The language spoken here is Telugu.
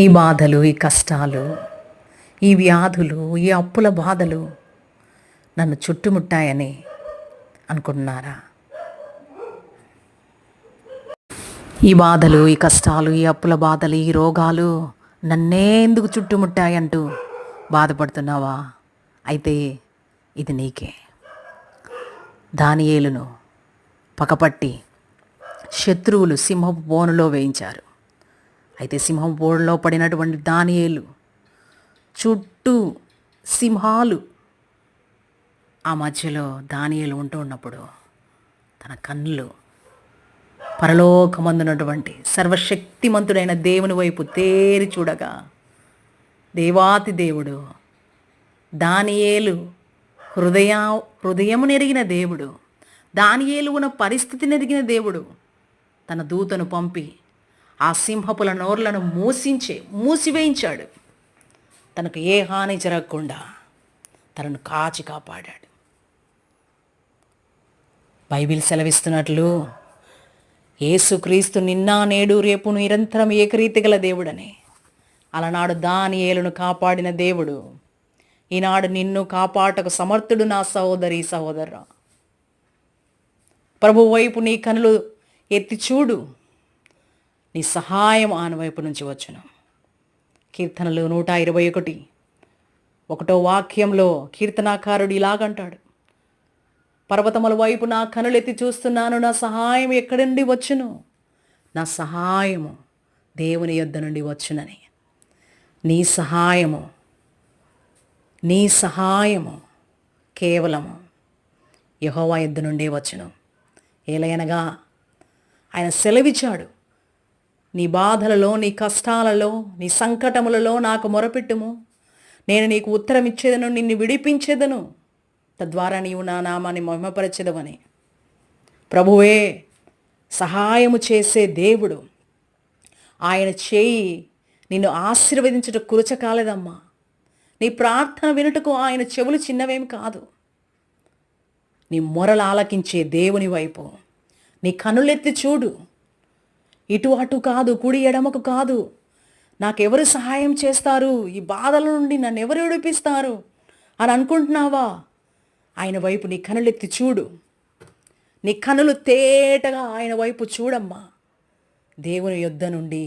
ఈ బాధలు, ఈ కష్టాలు, ఈ వ్యాధులు, ఈ అప్పుల బాధలు నన్ను చుట్టుముట్టాయని అనుకుంటున్నారా? ఈ బాధలు, ఈ కష్టాలు, ఈ అప్పుల బాధలు, ఈ రోగాలు నన్నే ఎందుకు చుట్టుముట్టాయంటూ బాధపడుతున్నావా? అయితే ఇది నీకే. దానియేలును పకపట్టి శత్రువులు సింహపు బోనులో వేయించారు. అయితే సింహపు బోనులో పడినటువంటి దానియేలు చుట్టూ సింహాలు, ఆ మధ్యలో దానియేలు ఉంటూ ఉన్నప్పుడు తన కన్నులు పరలోకమందున్నటువంటి సర్వశక్తిమంతుడైన దేవుని వైపు తేరి చూడగా, దేవాతి దేవుడు, దానియేలు హృదయము నెరిగిన దేవుడు, దానియేలు ఉన్న పరిస్థితి నెరిగిన దేవుడు తన దూతను పంపి ఆ సింహపుల నోర్లను మూసివేయించాడు. తనకు ఏ హాని జరగకుండా తనను కాచి కాపాడాడు. బైబిల్ సెలవిస్తున్నట్లు యేసుక్రీస్తు నిన్న నేడు రేపు నిరంతరం ఏకరీతి గల దేవుడని. అలనాడు దానియేలును కాపాడిన దేవుడు ఈనాడు నిన్ను కాపాడటకు సమర్థుడు. నా సహోదరి సహోదరా, ప్రభు వైపు నీ కనులు ఎత్తి చూడు, నీ సహాయం ఆయన వైపు నుంచి వచ్చును. కీర్తనలు 121 1వ వాక్యంలో కీర్తనాకారుడు ఇలాగంటాడు: పర్వతముల వైపు నా కనులెత్తి చూస్తున్నాను, నా సహాయం ఎక్కడి నుండి వచ్చును? నా సహాయము దేవుని యొద్ద నుండి వచ్చునని. నీ సహాయము కేవలము యెహోవా యొద్ద నుండి వచ్చును. ఏలయనగా ఆయన సెలవిచ్చాడు, నీ బాధలలో, నీ కష్టాలలో, నీ సంకటములలో నాకు మొరపెట్టుము, నేను నీకు ఉత్తరం ఇచ్చేదను, నిన్ను విడిపించేదను, తద్వారా నీవు నా నామాన్ని మహిమపరచెదవని. ప్రభువే సహాయము చేసే దేవుడు. ఆయన చేయి నిన్ను ఆశీర్వదించుట కురచ కాలేదమ్మా. నీ ప్రార్థన వినుటకు ఆయన చెవులు చిన్నవేమి కాదు. నీ మొరలు ఆలకించే దేవుని వైపు నీ కనులెత్తి చూడు. ఇటు అటు కాదు, కుడి ఎడమకు కాదు. నాకెవరు సహాయం చేస్తారు? ఈ బాధల నుండి నన్ను ఎవరు విడిపిస్తారు అని అనుకుంటున్నావా? ఆయన వైపు నీ కనులెత్తి చూడు. నీ కనులు తేటగా ఆయన వైపు చూడమ్మా. దేవుని యొద్ద నుండి